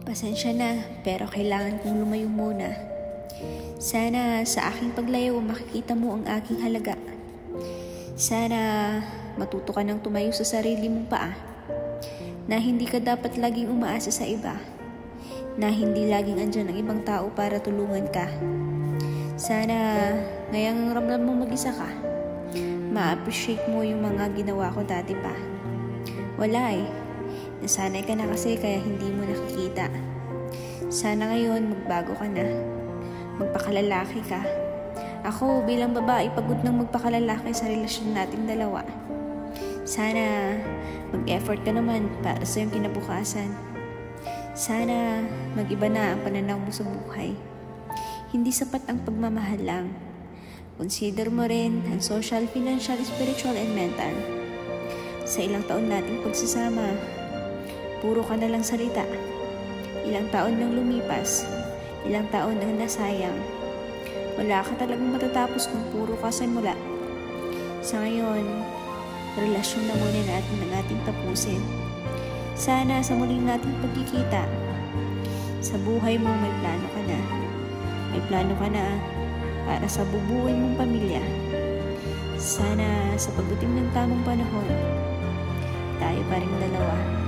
Pasensya na, pero kailangan kong lumayo muna. Sana sa aking paglayo makikita mo ang aking halaga. Sana matuto ka ng tumayo sa sarili mong paa. Na hindi ka dapat laging umaasa sa iba. Na hindi laging andyan ang ibang tao para tulungan ka. Sana ngayong ramdam mo mag-isa ka, ma-appreciate mo yung mga ginawa ko dati pa. Wala eh. Nasanay ka na kasi kaya hindi mo nakikita. Sana ngayon magbago ka na. Magpakalalaki ka. Ako bilang babae pagod nang magpakalalaki sa relasyon nating dalawa. Sana mag-effort ka naman para sa iyong kinabukasan. Sana mag-iba na ang pananaw mo sa buhay. Hindi sapat ang pagmamahal lang. Consider mo rin ang social, financial, spiritual, and mental. Sa ilang taon nating pagsasama, puro ka na lang salita. Ilang taon nang lumipas, ilang taon nang nasayang. Wala ka talagang matatapos kung puro ka sa mula. Sa ngayon, relasyon na muna natin ang ating tapusin. Sana sa muling nating pagkikita, sa buhay mo may plano ka na. May plano ka na para sa bubuhay mong pamilya. Sana sa pagdating ng tamang panahon, tayo pa rin dalawa.